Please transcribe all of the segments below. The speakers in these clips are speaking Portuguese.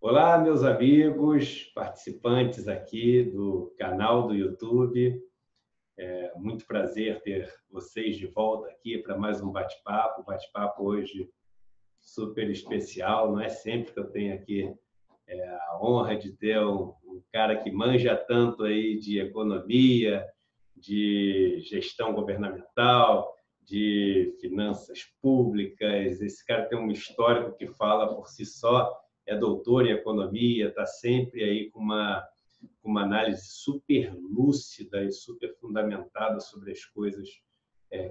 Olá, meus amigos, participantes aqui do canal do YouTube. É muito prazer ter vocês de volta aqui para mais um bate-papo. Bate-papo hoje super especial. Não é sempre que eu tenho aqui a honra de ter um cara que manja tanto aí de economia, de gestão governamental, de finanças públicas. Esse cara tem um histórico que fala por si só. É doutor em economia, está sempre aí com uma análise super lúcida e super fundamentada sobre as coisas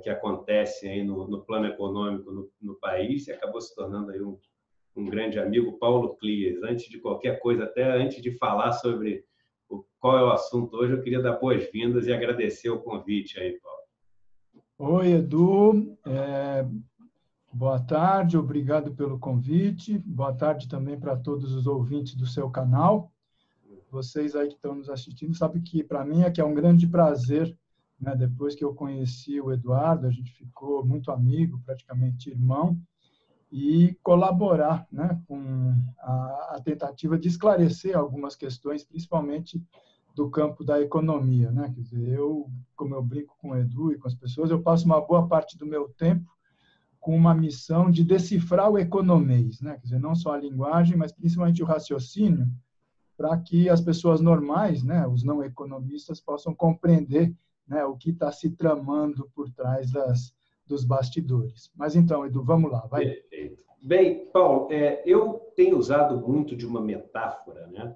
que acontecem aí no plano econômico no país, e acabou se tornando aí um grande amigo, Paulo Klias. Antes de qualquer coisa, até antes de falar sobre qual é o assunto hoje, eu queria dar boas-vindas e agradecer o convite aí, Paulo. Oi, Edu. Boa tarde, obrigado pelo convite. Boa tarde também para todos os ouvintes do seu canal. Vocês aí que estão nos assistindo sabem que para mim é um grande prazer, né? Depois que eu conheci o Eduardo, a gente ficou muito amigo, praticamente irmão, e colaborar, né, com a tentativa de esclarecer algumas questões, principalmente do campo da economia, né? Quer dizer, como eu brinco com o Edu e com as pessoas, eu passo uma boa parte do meu tempo com uma missão de decifrar o economês, né? Quer dizer, não só a linguagem, mas principalmente o raciocínio, para que as pessoas normais, né, os não economistas, possam compreender, né, o que está se tramando por trás dos bastidores. Mas então, Edu, vamos lá, vai. Perfeito. Bem, Paulo, eu tenho usado muito de uma metáfora, né?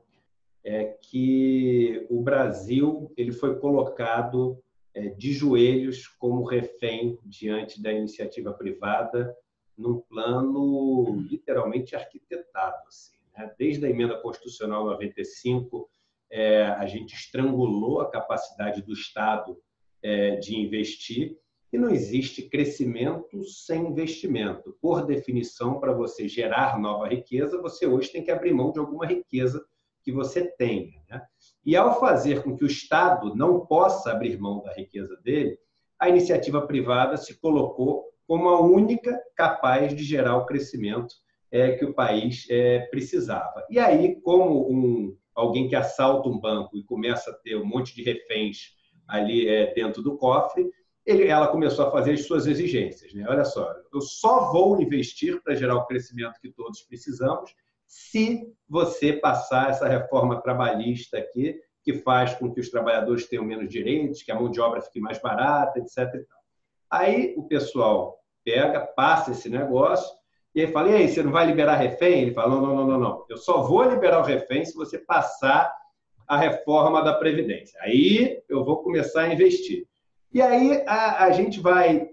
Que o Brasil ele foi colocado de joelhos como refém diante da iniciativa privada, num plano literalmente arquitetado. Assim, né? Desde a emenda constitucional 95, a gente estrangulou a capacidade do Estado de investir, e não existe crescimento sem investimento. Por definição, para você gerar nova riqueza, você hoje tem que abrir mão de alguma riqueza que você tenha, né? E ao fazer com que o Estado não possa abrir mão da riqueza dele, a iniciativa privada se colocou como a única capaz de gerar o crescimento que o país precisava. E aí, como alguém que assalta um banco e começa a ter um monte de reféns ali dentro do cofre, ela começou a fazer as suas exigências, né? Olha só, eu só vou investir para gerar o crescimento que todos precisamos se você passar essa reforma trabalhista aqui, que faz com que os trabalhadores tenham menos direitos, que a mão de obra fique mais barata, etc. Aí o pessoal passa esse negócio e aí fala, e aí, você não vai liberar refém? Ele fala, não. Eu só vou liberar o refém se você passar a reforma da Previdência. Aí eu vou começar a investir. E aí a gente vai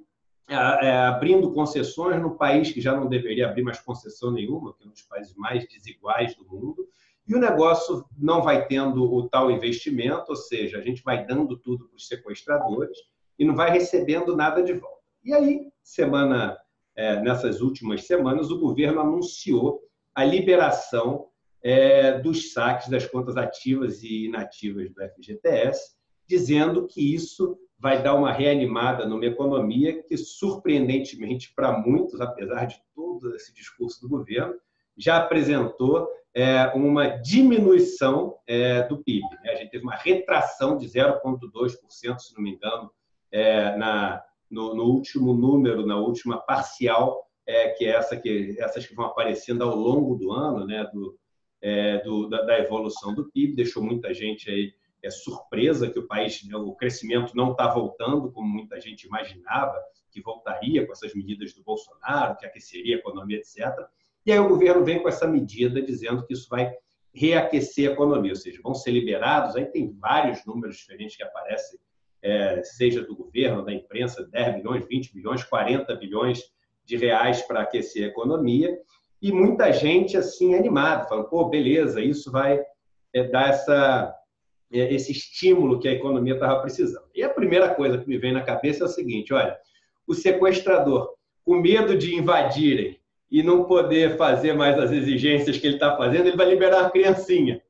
abrindo concessões no país que já não deveria abrir mais concessão nenhuma, que é um dos países mais desiguais do mundo, e o negócio não vai tendo o tal investimento, ou seja, a gente vai dando tudo para os sequestradores e não vai recebendo nada de volta. E aí, nessas últimas semanas, o governo anunciou a liberação dos saques das contas ativas e inativas do FGTS, dizendo que isso vai dar uma reanimada numa economia que, surpreendentemente para muitos, apesar de todo esse discurso do governo, já apresentou uma diminuição do PIB. A gente teve uma retração de 0,2%, se não me engano, no último número, na última parcial, que é essas que vão aparecendo ao longo do ano, né, da evolução do PIB, deixou muita gente aí surpresa que o crescimento não está voltando, como muita gente imaginava que voltaria com essas medidas do Bolsonaro, que aqueceria a economia, etc. E aí o governo vem com essa medida dizendo que isso vai reaquecer a economia, ou seja, vão ser liberados, aí tem vários números diferentes que aparecem, seja do governo, da imprensa, 10 bilhões, 20 bilhões, 40 bilhões de reais para aquecer a economia, e muita gente assim animada, falando, pô, beleza, isso vai dar esse estímulo que a economia estava precisando. E a primeira coisa que me vem na cabeça é o seguinte, olha, o sequestrador, com medo de invadirem e não poder fazer mais as exigências que ele está fazendo, ele vai liberar a criancinha.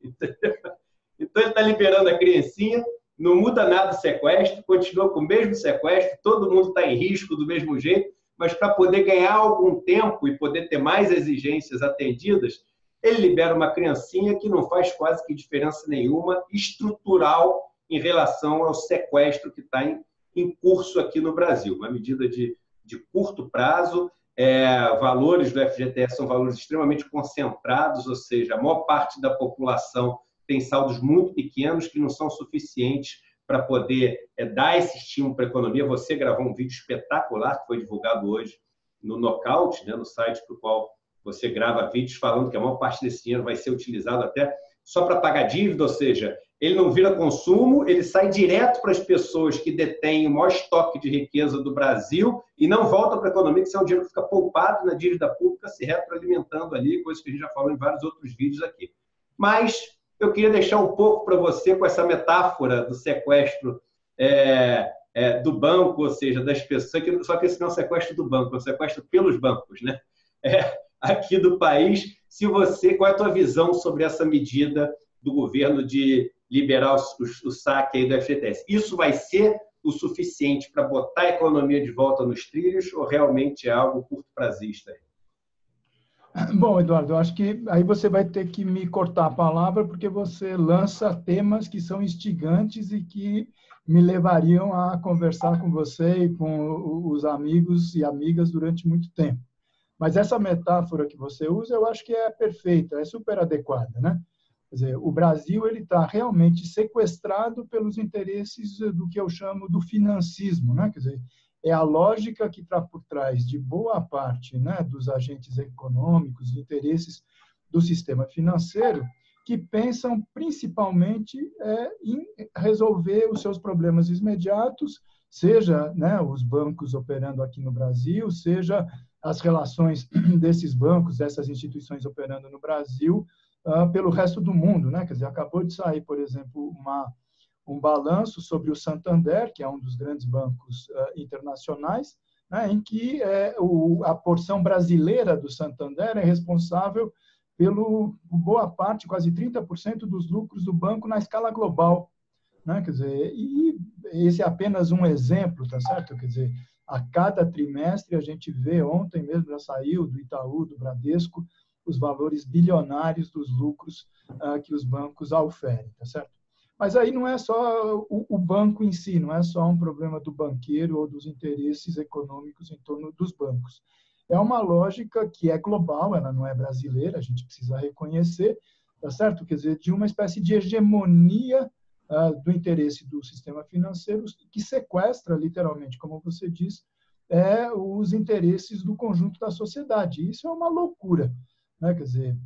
Então, ele está liberando a criancinha, não muda nada o sequestro, continua com o mesmo sequestro, todo mundo está em risco do mesmo jeito, mas para poder ganhar algum tempo e poder ter mais exigências atendidas, ele libera uma criancinha que não faz quase que diferença nenhuma estrutural em relação ao sequestro que está em curso aqui no Brasil. Uma medida de curto prazo, valores do FGTS são valores extremamente concentrados, ou seja, a maior parte da população tem saldos muito pequenos que não são suficientes para poder dar esse estímulo para a economia. Você gravou um vídeo espetacular que foi divulgado hoje no Knockout, né, no site para o qual você grava vídeos falando que a maior parte desse dinheiro vai ser utilizado até só para pagar dívida, ou seja, ele não vira consumo, ele sai direto para as pessoas que detêm o maior estoque de riqueza do Brasil e não volta para a economia, que isso é um dinheiro que fica poupado na dívida pública, se retroalimentando ali, coisa que a gente já falou em vários outros vídeos aqui. Mas eu queria deixar um pouco para você com essa metáfora do sequestro do banco, ou seja, das pessoas, só que esse não é um sequestro do banco, é um sequestro pelos bancos, né? Aqui do país. Qual é a tua visão sobre essa medida do governo de liberar o saque aí do FGTS? Isso vai ser o suficiente para botar a economia de volta nos trilhos ou realmente é algo curto-prazista? Bom, Eduardo, eu acho que aí você vai ter que me cortar a palavra porque você lança temas que são instigantes e que me levariam a conversar com você e com os amigos e amigas durante muito tempo. Mas essa metáfora que você usa, eu acho que é perfeita, é super adequada, né? Quer dizer, o Brasil ele está realmente sequestrado pelos interesses do que eu chamo do financismo, né? Quer dizer, é a lógica que está por trás de boa parte, né, dos agentes econômicos, interesses do sistema financeiro, que pensam principalmente em resolver os seus problemas imediatos, seja, né, os bancos operando aqui no Brasil, seja as relações desses bancos, dessas instituições operando no Brasil, pelo resto do mundo, né? Quer dizer, acabou de sair, por exemplo, um balanço sobre o Santander, que é um dos grandes bancos internacionais, né, em que a porção brasileira do Santander é responsável pelo boa parte, quase 30% dos lucros do banco na escala global, né? Quer dizer, e esse é apenas um exemplo, tá certo? Quer dizer, a cada trimestre a gente vê, ontem mesmo já saiu do Itaú, do Bradesco, os valores bilionários dos lucros que os bancos auferem, tá certo? Mas aí não é só o banco em si, não é só um problema do banqueiro ou dos interesses econômicos em torno dos bancos. É uma lógica que é global, ela não é brasileira, a gente precisa reconhecer, tá certo? Quer dizer, de uma espécie de hegemonia do interesse do sistema financeiro que sequestra, literalmente, como você diz, os interesses do conjunto da sociedade. Isso é uma loucura, né? Quer dizer,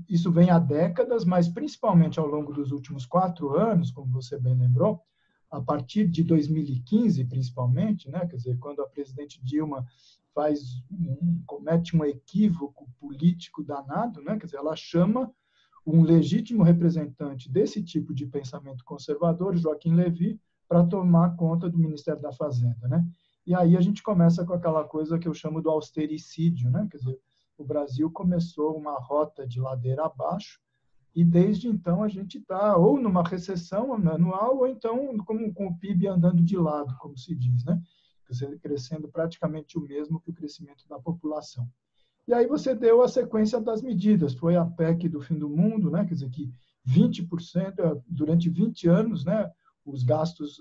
isso vem há décadas, mas principalmente ao longo dos últimos 4 anos, como você bem lembrou, a partir de 2015, principalmente, né? Quer dizer, quando a presidente Dilma comete um equívoco político danado, né? Quer dizer, ela chama um legítimo representante desse tipo de pensamento conservador, Joaquim Levy, para tomar conta do Ministério da Fazenda, né? E aí a gente começa com aquela coisa que eu chamo do austericídio, né? Quer dizer, o Brasil começou uma rota de ladeira abaixo e desde então a gente está ou numa recessão anual ou então com o PIB andando de lado, como se diz, né? Quer dizer, crescendo praticamente o mesmo que o crescimento da população. E aí você deu a sequência das medidas, foi a PEC do fim do mundo, né? Quer dizer, que 20%, durante 20 anos, né, os gastos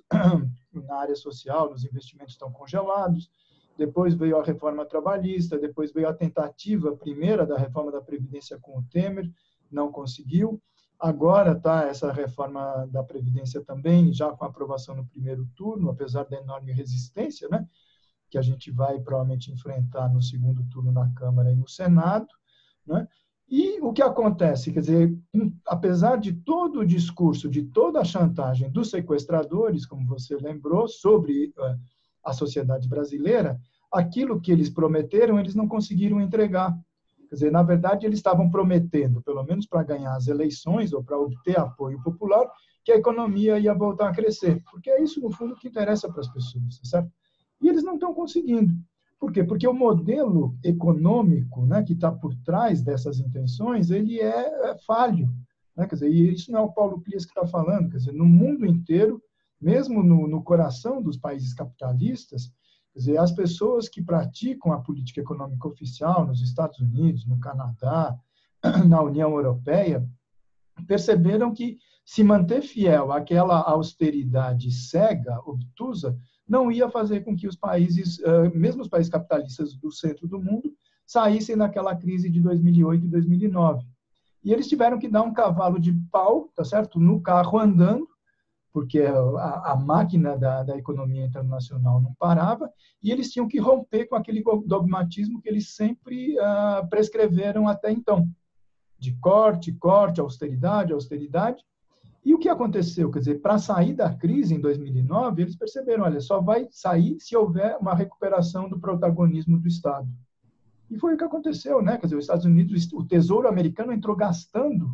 na área social, nos investimentos estão congelados, depois veio a reforma trabalhista, depois veio a tentativa primeira da reforma da Previdência com o Temer, não conseguiu, agora está essa reforma da Previdência também, já com aprovação no primeiro turno, apesar da enorme resistência, né, que a gente vai provavelmente enfrentar no segundo turno na Câmara e no Senado, né? E o que acontece? Quer dizer, apesar de todo o discurso, de toda a chantagem dos sequestradores, como você lembrou, sobre a sociedade brasileira, aquilo que eles prometeram, eles não conseguiram entregar. Quer dizer, na verdade, eles estavam prometendo, pelo menos para ganhar as eleições ou para obter apoio popular, que a economia ia voltar a crescer. Porque é isso, no fundo, que interessa para as pessoas, certo? E eles não estão conseguindo. Por quê? Porque o modelo econômico, né, que está por trás dessas intenções, ele é falho, né? Quer dizer, e isso não é o Paulo Klias que está falando. Quer dizer, no mundo inteiro, mesmo no coração dos países capitalistas, quer dizer, as pessoas que praticam a política econômica oficial nos Estados Unidos, no Canadá, na União Europeia perceberam que se manter fiel àquela austeridade cega, obtusa, não ia fazer com que os países, mesmo os países capitalistas do centro do mundo, saíssem daquela crise de 2008 e 2009. E eles tiveram que dar um cavalo de pau, tá certo? No carro andando, porque a máquina da economia internacional não parava, e eles tinham que romper com aquele dogmatismo que eles sempre prescreveram até então, de corte, corte, austeridade, austeridade. E o que aconteceu? Quer dizer, para sair da crise em 2009, eles perceberam, olha, só vai sair se houver uma recuperação do protagonismo do Estado. E foi o que aconteceu, né? Quer dizer, os Estados Unidos, o Tesouro americano entrou gastando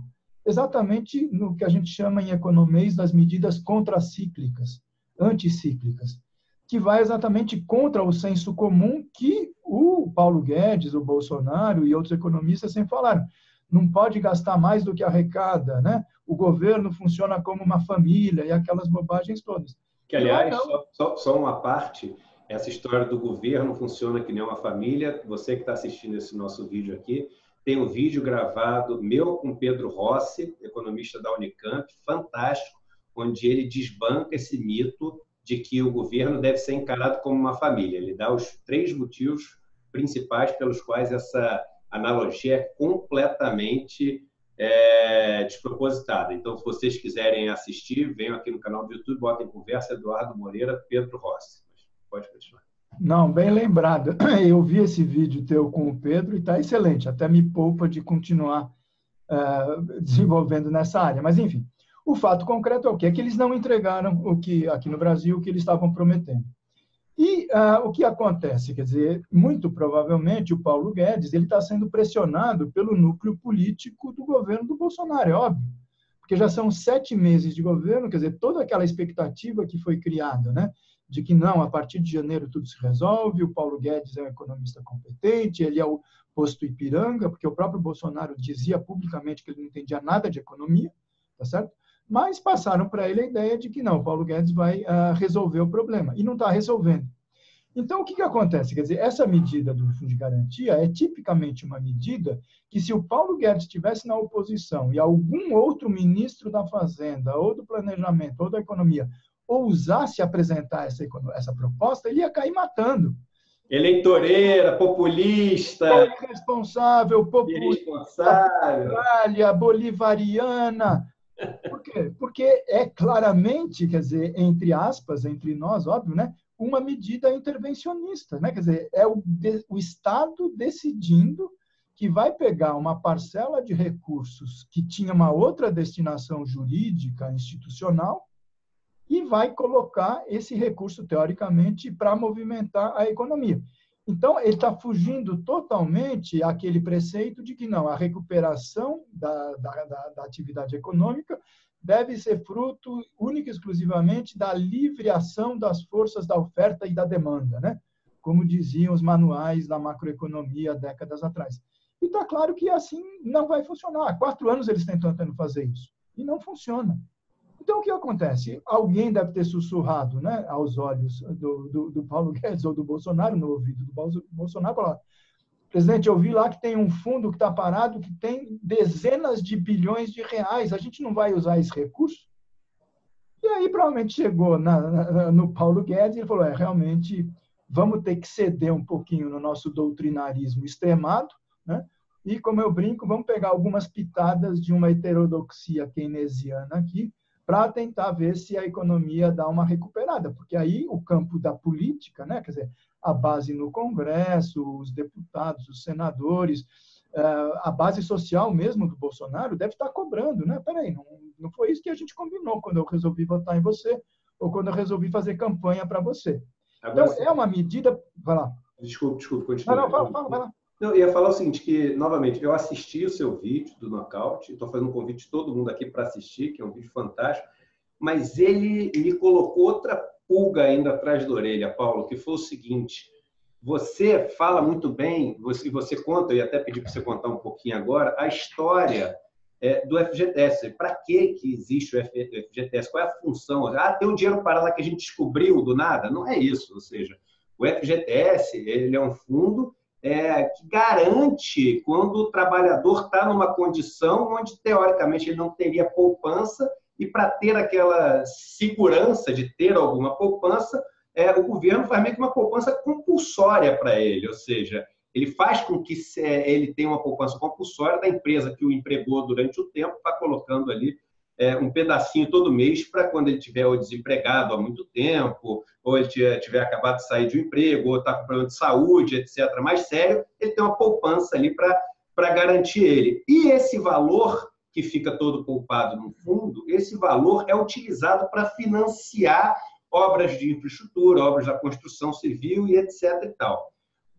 exatamente no que a gente chama em economês das medidas contracíclicas, anticíclicas, que vai exatamente contra o senso comum que o Paulo Guedes, o Bolsonaro e outros economistas sempre falaram. Não pode gastar mais do que arrecada, né? O governo funciona como uma família e aquelas bobagens todas. Que, aliás, só uma parte, essa história do governo funciona que nem uma família. Você que está assistindo esse nosso vídeo aqui, tem um vídeo gravado meu com Pedro Rossi, economista da Unicamp, fantástico, onde ele desbanca esse mito de que o governo deve ser encarado como uma família. Ele dá os 3 motivos principais pelos quais essa analogia é completamente despropositada. Então, se vocês quiserem assistir, venham aqui no canal do YouTube, botem conversa, Eduardo Moreira, Pedro Rossi. Pode continuar. Não, bem lembrado. Eu vi esse vídeo teu com o Pedro e está excelente. Até me poupa de continuar desenvolvendo nessa área. Mas, enfim, o fato concreto é o quê? É que eles não entregaram o que, aqui no Brasil, o que eles estavam prometendo. E o que acontece? Quer dizer, muito provavelmente o Paulo Guedes ele está sendo pressionado pelo núcleo político do governo do Bolsonaro, é óbvio. Porque já são 7 meses de governo, quer dizer, toda aquela expectativa que foi criada, né? De que não, a partir de janeiro tudo se resolve, o Paulo Guedes é um economista competente, ele é o posto Ipiranga, porque o próprio Bolsonaro dizia publicamente que ele não entendia nada de economia, tá certo? Mas passaram para ele a ideia de que não, o Paulo Guedes vai resolver o problema, e não está resolvendo. Então, o que acontece? Quer dizer, essa medida do Fundo de Garantia é tipicamente uma medida que, se o Paulo Guedes estivesse na oposição e algum outro ministro da Fazenda, ou do Planejamento, ou da Economia, ousasse apresentar essa proposta, ele ia cair matando. Eleitoreira, populista. Irresponsável, populista, bolivariana. Por quê? Porque é claramente, quer dizer, entre aspas, entre nós, óbvio, né? Uma medida intervencionista, né? Quer dizer, é o Estado decidindo que vai pegar uma parcela de recursos que tinha uma outra destinação jurídica, institucional, e vai colocar esse recurso, teoricamente, para movimentar a economia. Então, ele está fugindo totalmente àquele preceito de que não, a recuperação da atividade econômica deve ser fruto única e exclusivamente da livre ação das forças da oferta e da demanda, né? Como diziam os manuais da macroeconomia décadas atrás. E está claro que assim não vai funcionar. Há 4 anos eles estão tentando fazer isso e não funciona. Então, o que acontece? Alguém deve ter sussurrado, né, aos olhos do Paulo Guedes ou do Bolsonaro, no ouvido do Bolsonaro, falar: presidente, eu vi lá que tem um fundo que está parado, que tem dezenas de bilhões de reais. A gente não vai usar esse recurso? E aí, provavelmente, chegou no Paulo Guedes e ele falou: realmente, vamos ter que ceder um pouquinho no nosso doutrinarismo extremado, né? E, como eu brinco, vamos pegar algumas pitadas de uma heterodoxia keynesiana aqui, para tentar ver se a economia dá uma recuperada, porque aí o campo da política, né, quer dizer, a base no Congresso, os deputados, os senadores, a base social mesmo do Bolsonaro deve estar cobrando, né? Peraí, não foi isso que a gente combinou quando eu resolvi votar em você ou quando eu resolvi fazer campanha para você. Agora, então, é uma medida... Vai lá. Desculpa, continua. Não, fala, vai lá. Eu ia falar o seguinte, que, novamente, eu assisti o seu vídeo do Nocaute, estou fazendo um convite a todo mundo aqui para assistir, que é um vídeo fantástico, mas ele me colocou outra pulga ainda atrás da orelha, Paulo, que foi o seguinte: você fala muito bem, você conta, eu ia até pedir para você contar um pouquinho agora, a história do FGTS. Para que existe o FGTS? Qual é a função? Tem um dinheiro para lá que a gente descobriu do nada? Não é isso. Ou seja, o FGTS ele é um fundo que garante quando o trabalhador está numa condição onde, teoricamente, ele não teria poupança, e para ter aquela segurança de ter alguma poupança, o governo faz meio que uma poupança compulsória para ele, ou seja, ele faz com que ele tenha uma poupança compulsória da empresa que o empregou durante o tempo, está colocando ali um pedacinho todo mês para quando ele estiver desempregado há muito tempo, ou ele tiver acabado de sair de um emprego, ou está com problema de saúde, etc., mais sério, ele tem uma poupança ali para garantir ele. E esse valor que fica todo poupado no fundo, esse valor é utilizado para financiar obras de infraestrutura, obras da construção civil e etc. e tal.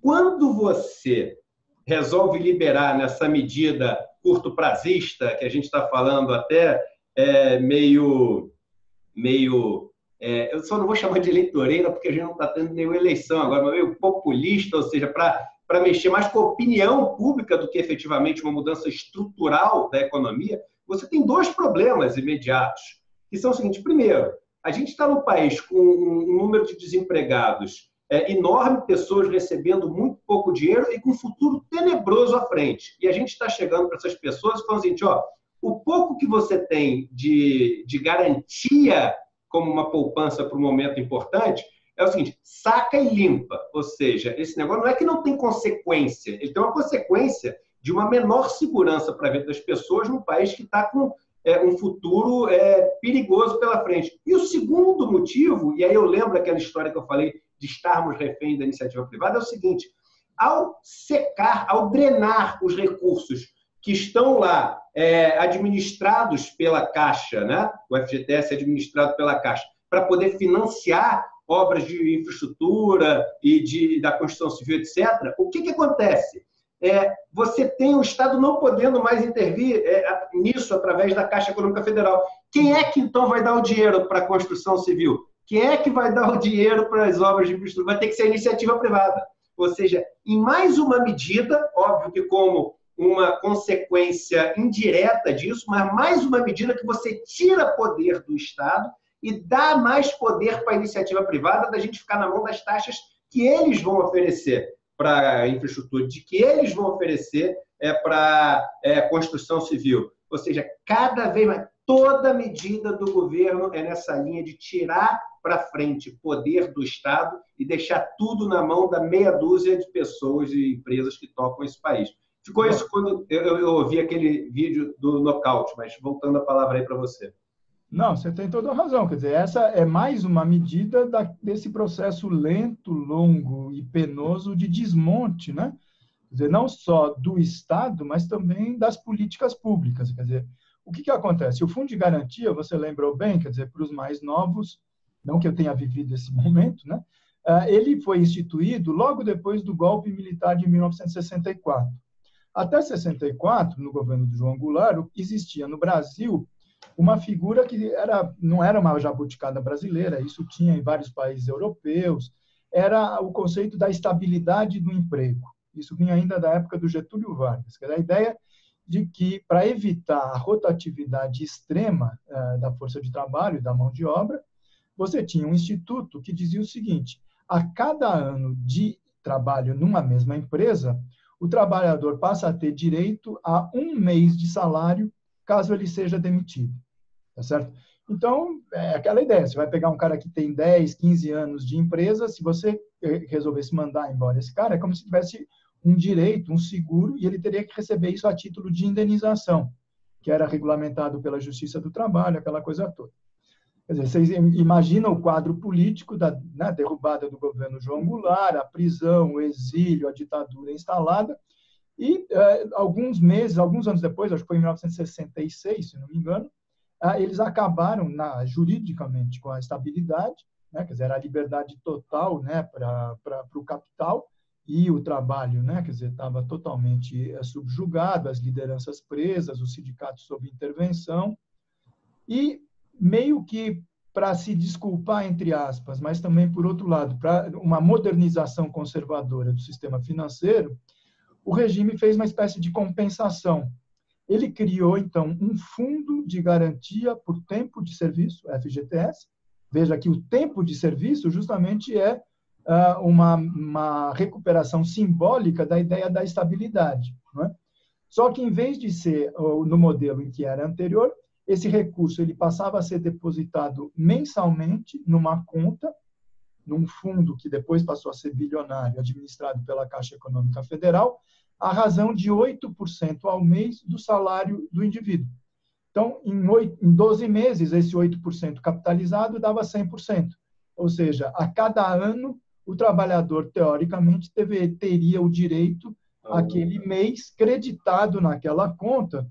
Quando você resolve liberar nessa medida curto-prazista, que a gente está falando até eu só não vou chamar de eleitoreira, porque a gente não está tendo nenhuma eleição agora, mas meio populista, ou seja, para mexer mais com a opinião pública do que efetivamente uma mudança estrutural da economia, você tem dois problemas imediatos, que são o seguinte: primeiro, a gente está num país com um número de desempregados enorme, pessoas recebendo muito pouco dinheiro e com um futuro tenebroso à frente. E a gente está chegando para essas pessoas e falando assim, o pouco que você tem de garantia como uma poupança para um momento importante é o seguinte: saca e limpa. Ou seja, esse negócio não é que não tem consequência, ele tem uma consequência de uma menor segurança para a vida das pessoas num país que está com um futuro perigoso pela frente. E o segundo motivo, e aí eu lembro aquela história que eu falei de estarmos reféns da iniciativa privada, é o seguinte: ao secar, ao drenar os recursos que estão lá administrados pela Caixa, né? O FGTS é administrado pela Caixa, para poder financiar obras de infraestrutura e da construção civil, etc., o que acontece? Você tem o Estado não podendo mais intervir nisso através da Caixa Econômica Federal. Quem é que, então, vai dar o dinheiro para a construção civil? Quem é que vai dar o dinheiro para as obras de infraestrutura? Vai ter que ser a iniciativa privada. Ou seja, em mais uma medida, óbvio que como uma consequência indireta disso, mas mais uma medida que você tira poder do Estado e dá mais poder para a iniciativa privada, da gente ficar na mão das taxas que eles vão oferecer para a infraestrutura, de que eles vão oferecer para a construção civil. Ou seja, cada vez mais, toda medida do governo é nessa linha de tirar para frente poder do Estado e deixar tudo na mão da meia dúzia de pessoas e empresas que tocam esse país. Ficou isso quando eu ouvi aquele vídeo do nocaute, mas voltando a palavra aí para você. Não, você tem toda a razão. Quer dizer, essa é mais uma medida desse processo lento, longo e penoso de desmonte, né? Quer dizer, não só do Estado, mas também das políticas públicas. Quer dizer, o que acontece? O Fundo de Garantia, você lembrou bem, quer dizer, para os mais novos, não que eu tenha vivido esse momento, né? Ele foi instituído logo depois do golpe militar de 1964. Até 64, no governo do João Goulart, existia no Brasil uma figura que não era uma jabuticaba brasileira, isso tinha em vários países europeus, era o conceito da estabilidade do emprego. Isso vinha ainda da época do Getúlio Vargas, que era a ideia de que, para evitar a rotatividade extrema da força de trabalho e da mão de obra, você tinha um instituto que dizia o seguinte: a cada ano de trabalho numa mesma empresa, o trabalhador passa a ter direito a 1 mês de salário caso ele seja demitido, tá certo? Então, é aquela ideia, você vai pegar um cara que tem 10, 15 anos de empresa, se você resolvesse mandar embora esse cara, é como se tivesse um direito, um seguro, e ele teria que receber isso a título de indenização, que era regulamentado pela Justiça do Trabalho, aquela coisa toda. Quer dizer, vocês imaginam o quadro político da derrubada do governo João Goulart, a prisão, o exílio, a ditadura instalada, e alguns anos depois, acho que foi em 1966, se não me engano, eles acabaram juridicamente com a estabilidade, né? Quer dizer, a liberdade total, né, para o capital, e o trabalho, né, quer dizer, estava totalmente subjugado, as lideranças presas, os sindicatos sob intervenção, e meio que para se desculpar, entre aspas, mas também, por outro lado, para uma modernização conservadora do sistema financeiro, o regime fez uma espécie de compensação. Ele criou, então, um fundo de garantia por tempo de serviço, FGTS. Veja que o tempo de serviço justamente é uma recuperação simbólica da ideia da estabilidade. Não é? Só que, em vez de ser no modelo em que era anterior, esse recurso ele passava a ser depositado mensalmente numa conta, num fundo que depois passou a ser bilionário, administrado pela Caixa Econômica Federal, à razão de 8% ao mês do salário do indivíduo. Então, em 12 meses, esse 8% capitalizado dava 100%. Ou seja, a cada ano, o trabalhador, teoricamente, teria o direito, aquele mês, creditado naquela conta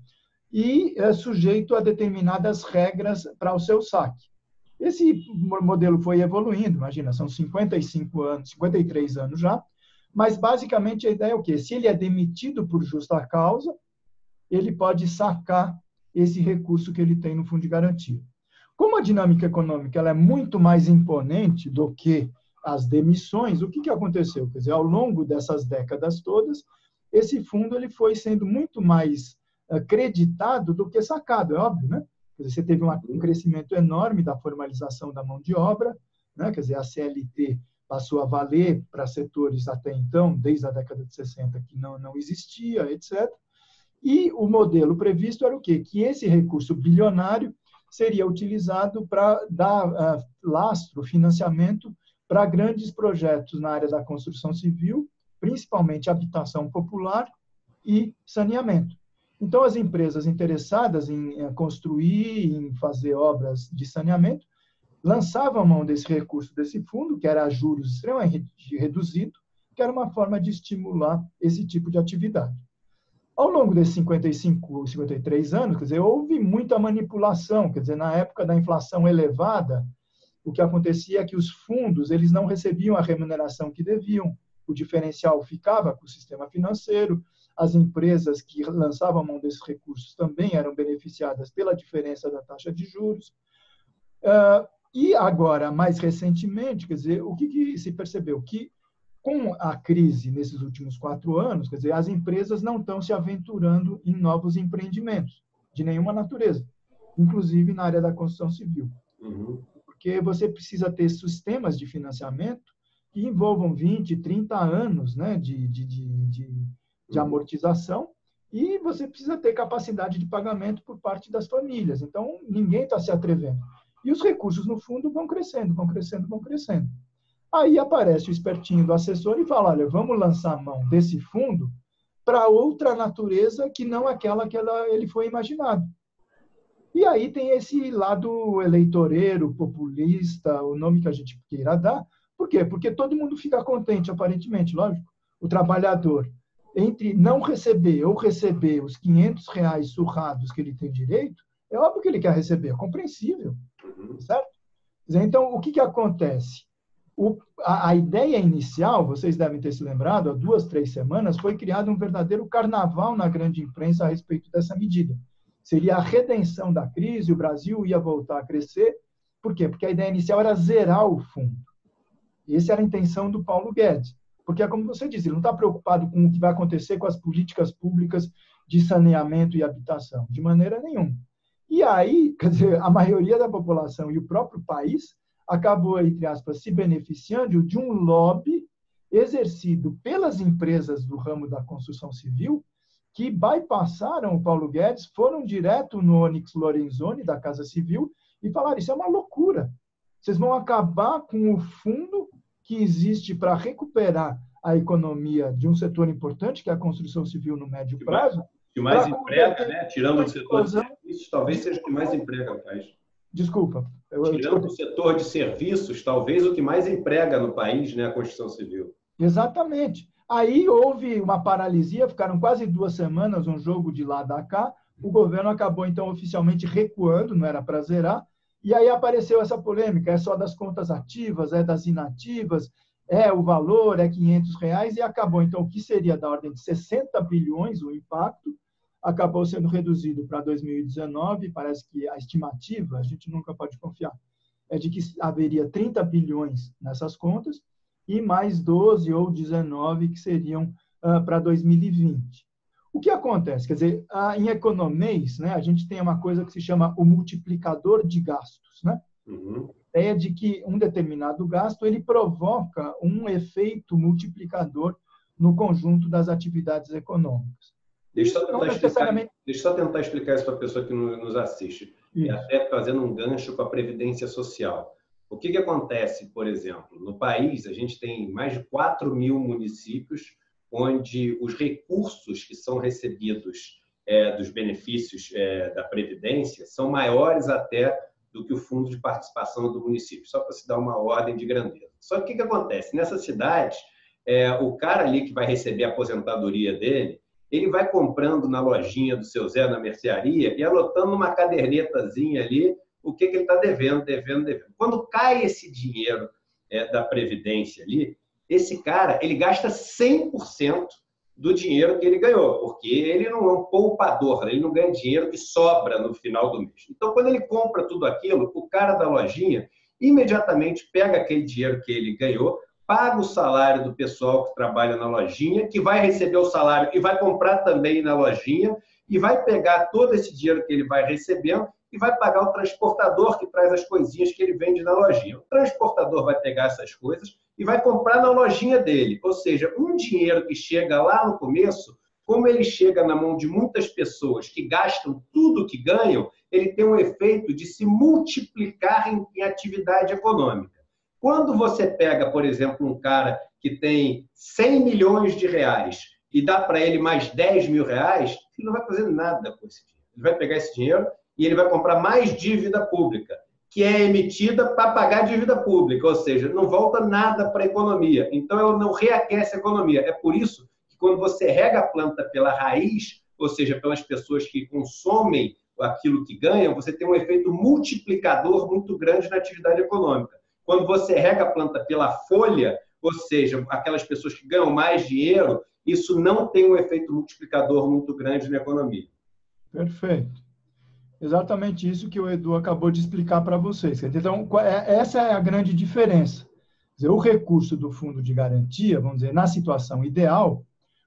e sujeito a determinadas regras para o seu saque. Esse modelo foi evoluindo, imagina, são 55 anos, 53 anos já, mas basicamente a ideia é o quê? Se ele é demitido por justa causa, ele pode sacar esse recurso que ele tem no fundo de garantia. Como a dinâmica econômica ela é muito mais imponente do que as demissões, o que aconteceu? Quer dizer, ao longo dessas décadas todas, esse fundo ele foi sendo muito mais creditado do que sacado, é óbvio, né? Quer dizer, você teve um crescimento enorme da formalização da mão de obra, né? Quer dizer, a CLT passou a valer para setores até então, desde a década de 60, que não existia, etc. E o modelo previsto era o quê? Que esse recurso bilionário seria utilizado para dar lastro, financiamento para grandes projetos na área da construção civil, principalmente habitação popular e saneamento. Então, as empresas interessadas em construir, em fazer obras de saneamento, lançavam a mão desse recurso, desse fundo, que era a juros extremamente reduzido, que era uma forma de estimular esse tipo de atividade. Ao longo desses 55, 53 anos, quer dizer, houve muita manipulação, quer dizer, na época da inflação elevada, o que acontecia é que os fundos eles não recebiam a remuneração que deviam, o diferencial ficava com o sistema financeiro, as empresas que lançavam a mão desses recursos também eram beneficiadas pela diferença da taxa de juros. E agora, mais recentemente, quer dizer, o que se percebeu? Que com a crise nesses últimos 4 anos, quer dizer, as empresas não estão se aventurando em novos empreendimentos, de nenhuma natureza, inclusive na área da construção civil. Porque você precisa ter sistemas de financiamento que envolvam 20, 30 anos, né, de amortização, e você precisa ter capacidade de pagamento por parte das famílias. Então, ninguém está se atrevendo. E os recursos no fundo vão crescendo, vão crescendo, vão crescendo. Aí aparece o espertinho do assessor e fala, olha, vamos lançar a mão desse fundo para outra natureza que não aquela que ele foi imaginado. E aí tem esse lado eleitoreiro, populista, o nome que a gente queira dar. Por quê? Porque todo mundo fica contente, aparentemente, lógico. O trabalhador, entre não receber ou receber os R$500 surrados que ele tem direito, é óbvio que ele quer receber, é compreensível, certo? Então, o que acontece? A ideia inicial, vocês devem ter se lembrado, há 2, 3 semanas, foi criado um verdadeiro carnaval na grande imprensa a respeito dessa medida. Seria a redenção da crise, o Brasil ia voltar a crescer. Por quê? Porque a ideia inicial era zerar o fundo. Essa era a intenção do Paulo Guedes. Porque, como você disse, ele não está preocupado com o que vai acontecer com as políticas públicas de saneamento e habitação, de maneira nenhuma. E aí, quer dizer, a maioria da população e o próprio país acabou, entre aspas, se beneficiando de um lobby exercido pelas empresas do ramo da construção civil que bypassaram o Paulo Guedes, foram direto no Onyx Lorenzoni, da Casa Civil, e falaram, isso é uma loucura. Vocês vão acabar com o fundo que existe para recuperar a economia de um setor importante, que é a construção civil no médio prazo. Que mais emprega, né? Tirando o setor de serviços, talvez seja o que mais emprega no país. Desculpa. Tirando o setor de serviços, talvez o que mais emprega no país, né, a construção civil. Exatamente. Aí houve uma paralisia, ficaram quase 2 semanas, um jogo de lá da cá. O governo acabou, então, oficialmente recuando, não era para zerar. E aí apareceu essa polêmica, é só das contas ativas, é das inativas, é o valor, é R$500, e acabou, então, o que seria da ordem de 60 bilhões o impacto, acabou sendo reduzido para 2019, parece que a estimativa, a gente nunca pode confiar, é de que haveria 30 bilhões nessas contas e mais 12 ou 19 que seriam para 2020. O que acontece? Quer dizer, em economês, né, a gente tem uma coisa que se chama o multiplicador de gastos. Né? ideia de que um determinado gasto ele provoca um efeito multiplicador no conjunto das atividades econômicas. Deixa eu só tentar explicar isso para a pessoa que nos assiste. Até fazendo um gancho com a Previdência Social. O que acontece, por exemplo, no país, a gente tem mais de 4.000 municípios onde os recursos que são recebidos dos benefícios da Previdência são maiores até do que o fundo de participação do município, só para se dar uma ordem de grandeza. Só que o que acontece? Nessas cidades, o cara ali que vai receber a aposentadoria dele, ele vai comprando na lojinha do seu Zé, na mercearia, e anotando numa cadernetazinha ali o que ele está devendo. Quando cai esse dinheiro da Previdência ali, esse cara ele gasta 100% do dinheiro que ele ganhou, porque ele não é um poupador, ele não ganha dinheiro que sobra no final do mês. Então, quando ele compra tudo aquilo, o cara da lojinha imediatamente pega aquele dinheiro que ele ganhou, paga o salário do pessoal que trabalha na lojinha, que vai receber o salário e vai comprar também na lojinha, e vai pegar todo esse dinheiro que ele vai recebendo e vai pagar o transportador que traz as coisinhas que ele vende na lojinha. O transportador vai pegar essas coisas e vai comprar na lojinha dele. Ou seja, um dinheiro que chega lá no começo, como ele chega na mão de muitas pessoas que gastam tudo que ganham, ele tem um efeito de se multiplicar em atividade econômica. Quando você pega, por exemplo, um cara que tem 100 milhões de reais e dá para ele mais 10 mil reais, ele não vai fazer nada com esse dinheiro. Ele vai pegar esse dinheiro e ele vai comprar mais dívida pública, que é emitida para pagar dívida pública, ou seja, não volta nada para a economia. Então, ela não reaquece a economia. É por isso que quando você rega a planta pela raiz, ou seja, pelas pessoas que consomem aquilo que ganham, você tem um efeito multiplicador muito grande na atividade econômica. Quando você rega a planta pela folha, ou seja, aquelas pessoas que ganham mais dinheiro, isso não tem um efeito multiplicador muito grande na economia. Perfeito. Exatamente isso que o Edu acabou de explicar para vocês. Então, essa é a grande diferença. Quer dizer, o recurso do fundo de garantia, vamos dizer, na situação ideal,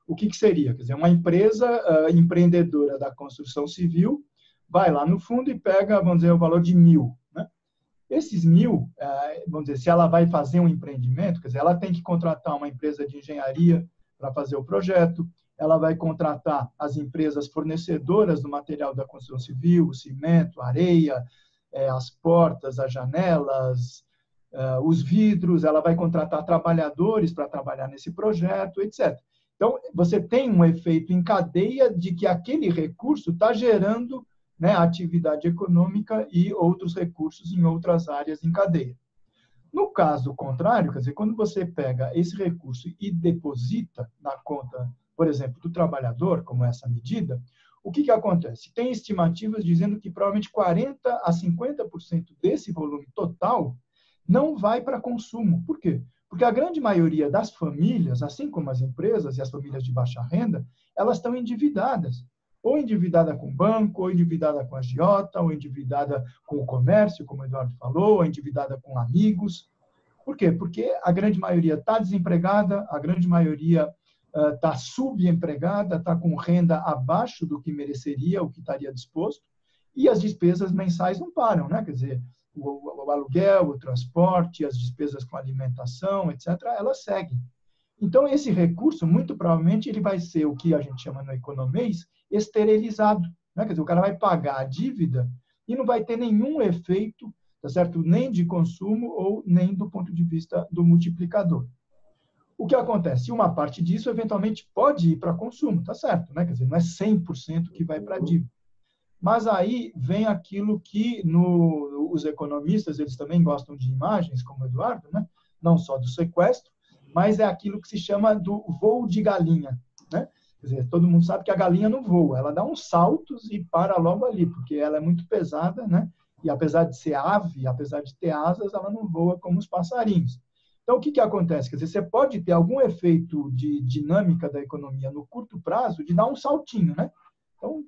o que seria? Quer dizer, uma empresa empreendedora da construção civil vai lá no fundo e pega, vamos dizer, o valor de 1.000. Né? Esses 1.000, vamos dizer, se ela vai fazer um empreendimento, quer dizer, ela tem que contratar uma empresa de engenharia para fazer o projeto, ela vai contratar as empresas fornecedoras do material da construção civil, o cimento, a areia, as portas, as janelas, os vidros, ela vai contratar trabalhadores para trabalhar nesse projeto, etc. Então, você tem um efeito em cadeia de que aquele recurso está gerando, né, atividade econômica e outros recursos em outras áreas em cadeia. No caso contrário, quer dizer, quando você pega esse recurso e deposita na conta, por exemplo, do trabalhador, como essa medida, o que acontece? Tem estimativas dizendo que provavelmente 40% a 50% desse volume total não vai para consumo. Por quê? Porque a grande maioria das famílias, assim como as empresas e as famílias de baixa renda, elas estão endividadas. Ou endividada com o banco, ou endividada com a agiota, ou endividada com o comércio, como o Eduardo falou, ou endividada com amigos. Por quê? Porque a grande maioria está desempregada, a grande maioria está subempregada, está com renda abaixo do que mereceria, o que estaria disposto, e as despesas mensais não param, né? Quer dizer, o aluguel, o transporte, as despesas com alimentação, etc., elas seguem. Então, esse recurso, muito provavelmente, ele vai ser o que a gente chama no economês esterilizado. Né? Quer dizer, o cara vai pagar a dívida e não vai ter nenhum efeito, tá certo? Nem de consumo ou nem do ponto de vista do multiplicador. O que acontece? Uma parte disso, eventualmente, pode ir para consumo, tá certo? Né? Quer dizer, não é 100% que vai para a dívida. Mas aí vem aquilo que os economistas, eles também gostam de imagens, como o Eduardo, né? Não só do sequestro, mas é aquilo que se chama do voo de galinha, né? Quer dizer, todo mundo sabe que a galinha não voa, ela dá uns saltos e para logo ali, porque ela é muito pesada, né? E apesar de ser ave, apesar de ter asas, ela não voa como os passarinhos. Então, o que acontece? Quer dizer, você pode ter algum efeito de dinâmica da economia no curto prazo de dar um saltinho, né? Então,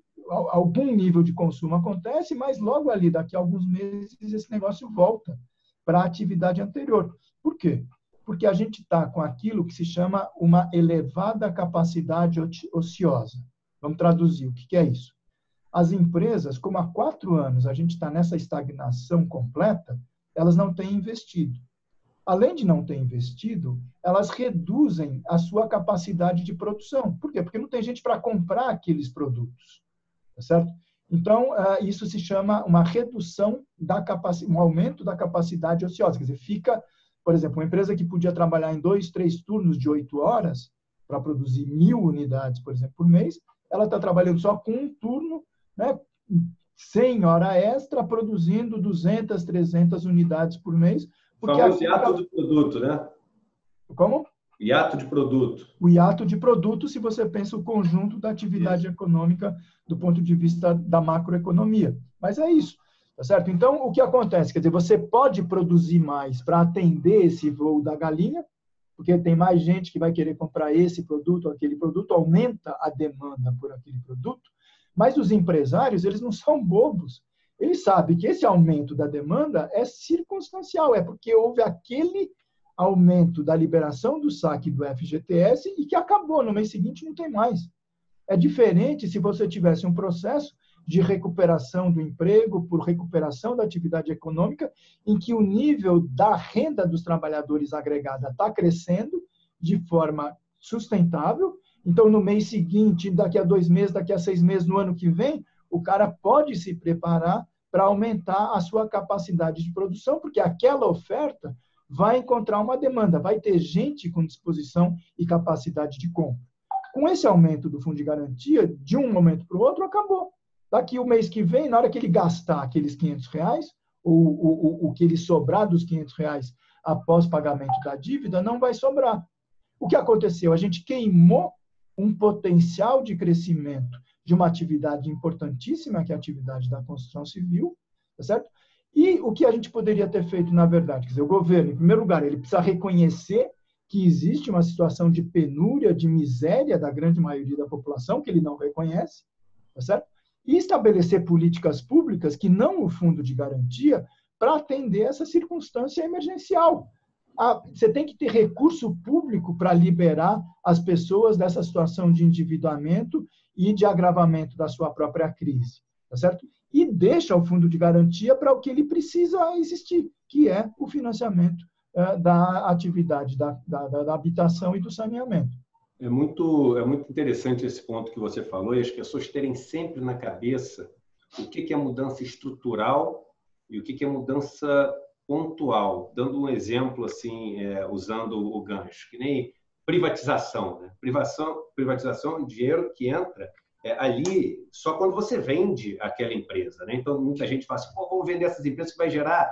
algum nível de consumo acontece, mas logo ali, daqui a alguns meses, esse negócio volta para a atividade anterior. Por quê? Porque a gente está com aquilo que se chama uma elevada capacidade ociosa. Vamos traduzir, o que é isso? As empresas, como há 4 anos a gente está nessa estagnação completa, elas não têm investido. Além de não ter investido, elas reduzem a sua capacidade de produção. Por quê? Porque não tem gente para comprar aqueles produtos, tá certo? Então, isso se chama uma redução da capacidade, um aumento da capacidade ociosa. Quer dizer, fica, por exemplo, uma empresa que podia trabalhar em 2, 3 turnos de 8 horas para produzir 1.000 unidades, por exemplo, por mês, ela está trabalhando só com um turno, né, 100 horas extra, produzindo 200, 300 unidades por mês. O famoso hiato de produto, né? Como? Hiato de produto. O hiato de produto, se você pensa o conjunto da atividade econômica do ponto de vista da macroeconomia. Mas é isso, tá certo? Então, o que acontece? Quer dizer, você pode produzir mais para atender esse voo da galinha, porque tem mais gente que vai querer comprar esse produto ou aquele produto, aumenta a demanda por aquele produto, mas os empresários, eles não são bobos. Eles sabem que esse aumento da demanda é circunstancial, é porque houve aquele aumento da liberação do saque do FGTS e que acabou, no mês seguinte não tem mais. É diferente se você tivesse um processo de recuperação do emprego, por recuperação da atividade econômica, em que o nível da renda dos trabalhadores agregada está crescendo de forma sustentável. Então, no mês seguinte, daqui a 2 meses, daqui a 6 meses, no ano que vem, o cara pode se preparar para aumentar a sua capacidade de produção, porque aquela oferta vai encontrar uma demanda, vai ter gente com disposição e capacidade de compra. Com esse aumento do fundo de garantia, de um momento para o outro, acabou. Daqui o mês que vem, na hora que ele gastar aqueles R$500, o que ele sobrar dos R$500 após pagamento da dívida, não vai sobrar. O que aconteceu? A gente queimou um potencial de crescimento de uma atividade importantíssima, que é a atividade da construção civil, tá certo? E o que a gente poderia ter feito, na verdade? Quer dizer, o governo, em primeiro lugar, ele precisa reconhecer que existe uma situação de penúria, de miséria da grande maioria da população, que ele não reconhece, tá certo? E estabelecer políticas públicas, que não o fundo de garantia, para atender essa circunstância emergencial. Você tem que ter recurso público para liberar as pessoas dessa situação de endividamento e de agravamento da sua própria crise, tá certo? E deixa o fundo de garantia para o que ele precisa existir, que é o financiamento da atividade da habitação e do saneamento. É muito interessante esse ponto que você falou, e as pessoas terem sempre na cabeça o que é mudança estrutural e o que é mudança pontual. Dando um exemplo, assim, usando o gancho, que nem privatização, né? Privatização é um dinheiro que entra ali só quando você vende aquela empresa, né? Então, muita gente fala assim, vamos vender essas empresas que vai gerar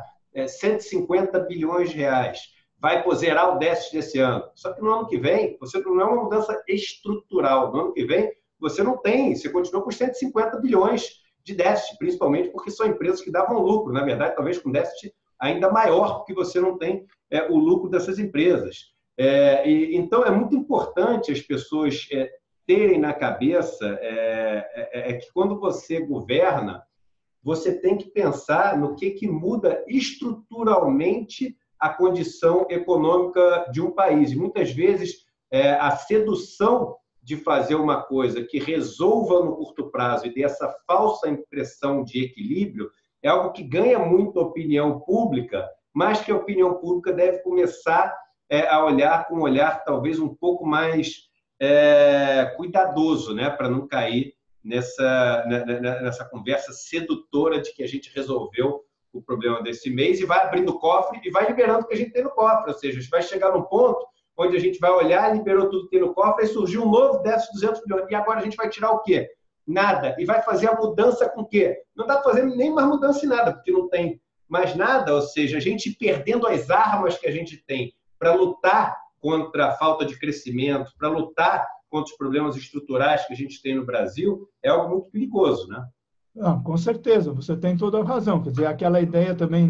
150 bilhões de reais. Vai zerar o déficit desse ano. Só que no ano que vem, você não é uma mudança estrutural. No ano que vem, você não tem, você continua com 150 bilhões de déficit, principalmente porque são empresas que davam lucro. Na verdade, talvez com déficit ainda maior, porque você não tem o lucro dessas empresas. Então, é muito importante as pessoas terem na cabeça que quando você governa, você tem que pensar no que muda estruturalmente a condição econômica de um país. E muitas vezes a sedução de fazer uma coisa que resolva no curto prazo e dê essa falsa impressão de equilíbrio é algo que ganha muito a opinião pública, mas que a opinião pública deve começar a olhar com um olhar talvez um pouco mais cuidadoso, né, para não cair nessa conversa sedutora de que a gente resolveu o problema desse mês e vai abrindo o cofre e vai liberando o que a gente tem no cofre. Ou seja, a gente vai chegar num ponto onde a gente vai olhar, liberou tudo que tem no cofre, e surgiu um novo déficit de 200 bilhões. E agora a gente vai tirar o quê? Nada. E vai fazer a mudança com o quê? Não dá para fazer nem mais mudança em nada, porque não tem mais nada. Ou seja, a gente perdendo as armas que a gente tem para lutar contra a falta de crescimento, para lutar contra os problemas estruturais que a gente tem no Brasil, é algo muito perigoso, né? Com certeza, você tem toda a razão. Quer dizer, aquela ideia também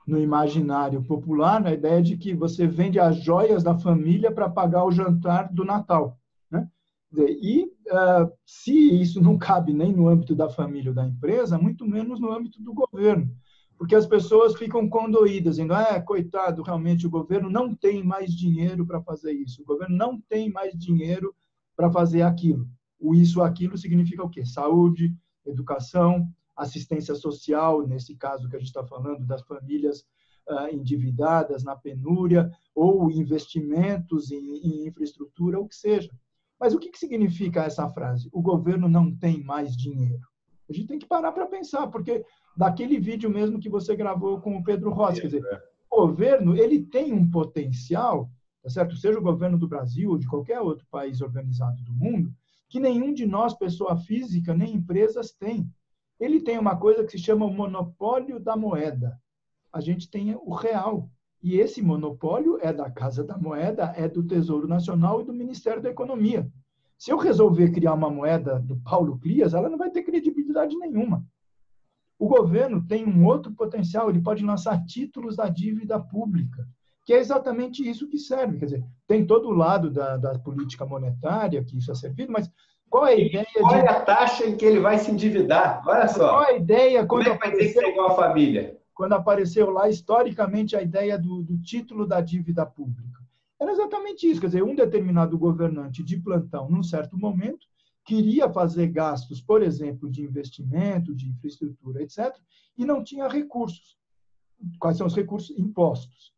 no imaginário popular, a ideia de que você vende as joias da família para pagar o jantar do Natal, né? E se isso não cabe nem no âmbito da família ou da empresa, muito menos no âmbito do governo, porque as pessoas ficam condoídas, dizendo, coitado, realmente o governo não tem mais dinheiro para fazer isso, o governo não tem mais dinheiro para fazer aquilo. O isso, aquilo significa o quê? Saúde, educação, assistência social, nesse caso que a gente está falando das famílias endividadas na penúria, ou investimentos em infraestrutura, o que seja. Mas o que significa essa frase? O governo não tem mais dinheiro. A gente tem que parar para pensar, porque daquele vídeo mesmo que você gravou com o Pedro Rossi, quer dizer, o governo ele tem um potencial, tá certo? Seja o governo do Brasil ou de qualquer outro país organizado do mundo, que nenhum de nós, pessoa física, nem empresas, tem. Ele tem uma coisa que se chama o monopólio da moeda. A gente tem o real. E esse monopólio é da Casa da Moeda, é do Tesouro Nacional e do Ministério da Economia. Se eu resolver criar uma moeda do Paulo Clias, ela não vai ter credibilidade nenhuma. O governo tem um outro potencial, ele pode lançar títulos da dívida pública, que é exatamente isso que serve. Quer dizer, tem todo o lado da política monetária, que isso é servido, mas qual é a ideia de... Qual é a taxa em que ele vai se endividar? Olha só. Qual é a ideia quando como é que vai ter que ser igual a família? Quando apareceu lá, historicamente, a ideia do título da dívida pública. Era exatamente isso, quer dizer, um determinado governante de plantão, num certo momento, queria fazer gastos, por exemplo, de investimento, de infraestrutura, etc., e não tinha recursos. Quais são os recursos? Impostos.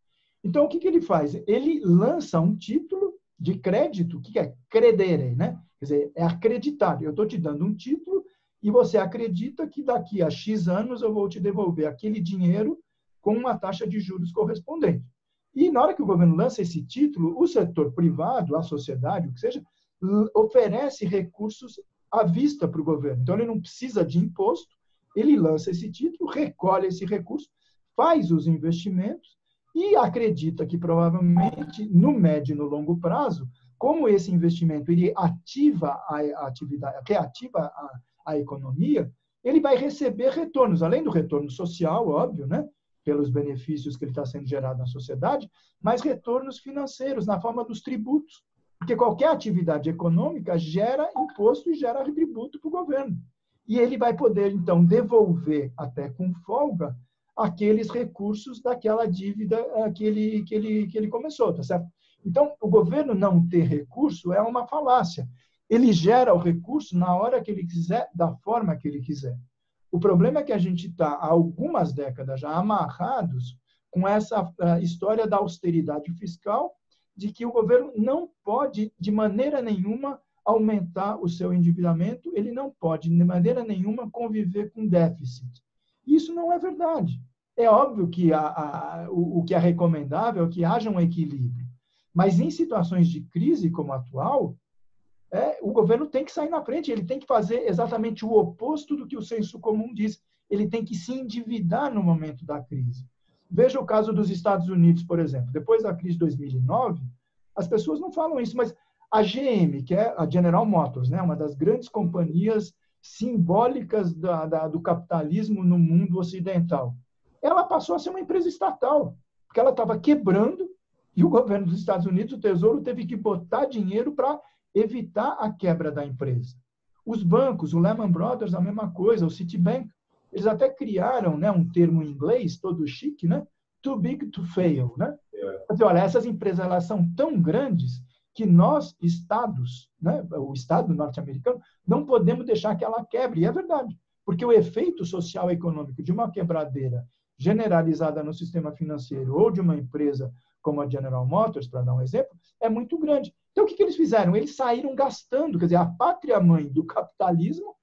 Então, o que ele faz? Ele lança um título de crédito, que é credere, né? Quer dizer, é acreditar. Eu estou te dando um título e você acredita que daqui a X anos eu vou te devolver aquele dinheiro com uma taxa de juros correspondente. E na hora que o governo lança esse título, o setor privado, a sociedade, o que seja, oferece recursos à vista para o governo. Então, ele não precisa de imposto, ele lança esse título, recolhe esse recurso, faz os investimentos e acredita que, provavelmente, no médio e no longo prazo, como esse investimento ele ativa a atividade, reativa a economia, ele vai receber retornos, além do retorno social, óbvio, né? Pelos benefícios que ele está sendo gerado na sociedade, mas retornos financeiros, na forma dos tributos. Porque qualquer atividade econômica gera imposto e gera tributo para o governo. E ele vai poder, então, devolver, até com folga, aqueles recursos daquela dívida que ele começou, tá certo? Então, o governo não ter recurso é uma falácia. Ele gera o recurso na hora que ele quiser, da forma que ele quiser. O problema é que a gente está, há algumas décadas já, amarrados com essa história da austeridade fiscal, de que o governo não pode, de maneira nenhuma, aumentar o seu endividamento, ele não pode, de maneira nenhuma, conviver com déficit. Isso não é verdade. É óbvio que o que é recomendável é que haja um equilíbrio. Mas em situações de crise como a atual, o governo tem que sair na frente, ele tem que fazer exatamente o oposto do que o senso comum diz. Ele tem que se endividar no momento da crise. Veja o caso dos Estados Unidos, por exemplo. Depois da crise de 2009, as pessoas não falam isso, mas a GM, que é a General Motors, né, uma das grandes companhias simbólicas do capitalismo no mundo ocidental, ela passou a ser uma empresa estatal, porque ela estava quebrando e o governo dos Estados Unidos, o Tesouro, teve que botar dinheiro para evitar a quebra da empresa. Os bancos, o Lehman Brothers, a mesma coisa, o Citibank, eles até criaram, né, um termo em inglês, todo chique, né? Too big to fail, né? Quer dizer, olha, essas empresas elas são tão grandes que nós, estados, né, o Estado norte-americano, não podemos deixar que ela quebre. E é verdade, porque o efeito social e econômico de uma quebradeira generalizada no sistema financeiro ou de uma empresa como a General Motors, para dar um exemplo, é muito grande. Então, o que eles fizeram? Eles saíram gastando, quer dizer, a pátria-mãe do capitalismo,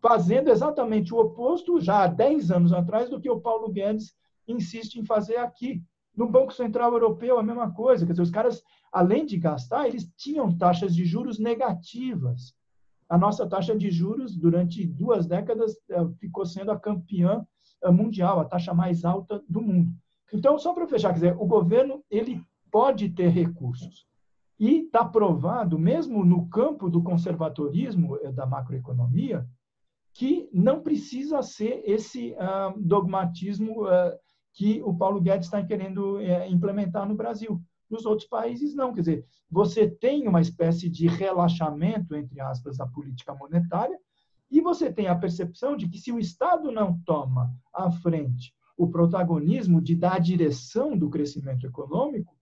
fazendo exatamente o oposto, já há 10 anos atrás, do que o Paulo Guedes insiste em fazer aqui. No Banco Central Europeu, a mesma coisa. Quer dizer, os caras, além de gastar, eles tinham taxas de juros negativas. A nossa taxa de juros, durante 2 décadas, ficou sendo a campeã mundial, a taxa mais alta do mundo. Então, só para fechar, quer dizer, o governo ele pode ter recursos. E está provado, mesmo no campo do conservadorismo da macroeconomia, que não precisa ser esse dogmatismo que o Paulo Guedes está querendo implementar no Brasil. Nos outros países, não. Quer dizer, você tem uma espécie de relaxamento, entre aspas, da política monetária, e você tem a percepção de que se o Estado não toma à frente o protagonismo de dar a direção do crescimento econômico,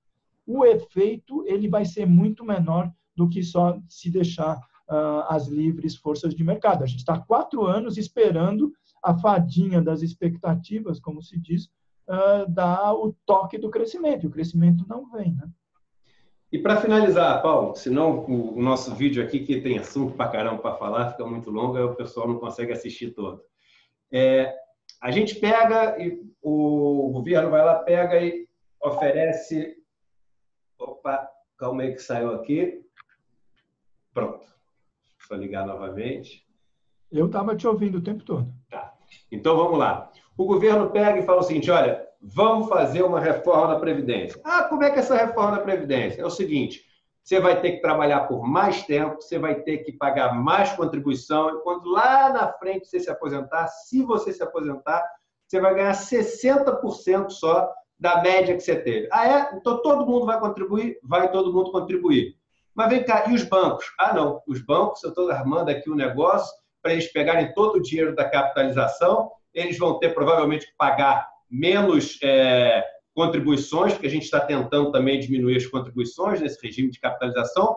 o efeito ele vai ser muito menor do que só se deixar as livres forças de mercado. A gente está 4 anos esperando a fadinha das expectativas, como se diz, dar o toque do crescimento. E o crescimento não vem, né? E para finalizar, Paulo, senão o nosso vídeo aqui, que tem assunto para caramba para falar, fica muito longo, aí o pessoal não consegue assistir todo. A gente pega, e o governo vai lá, pega e oferece... Opa, calma aí que saiu aqui. Pronto. Deixa eu ligar novamente. Eu estava te ouvindo o tempo todo. Tá. Então, vamos lá. O governo pega e fala o seguinte, olha, vamos fazer uma reforma da Previdência. Ah, como é que é essa reforma da Previdência? É o seguinte, você vai ter que trabalhar por mais tempo, você vai ter que pagar mais contribuição, e quando lá na frente você se aposentar, se você se aposentar, você vai ganhar 60% só da média que você teve. Ah, é? Então todo mundo vai contribuir? Vai todo mundo contribuir. Mas vem cá, e os bancos? Ah, não. Os bancos, eu estou armando aqui um negócio para eles pegarem todo o dinheiro da capitalização, eles vão ter provavelmente que pagar menos contribuições, porque a gente está tentando também diminuir as contribuições nesse regime de capitalização.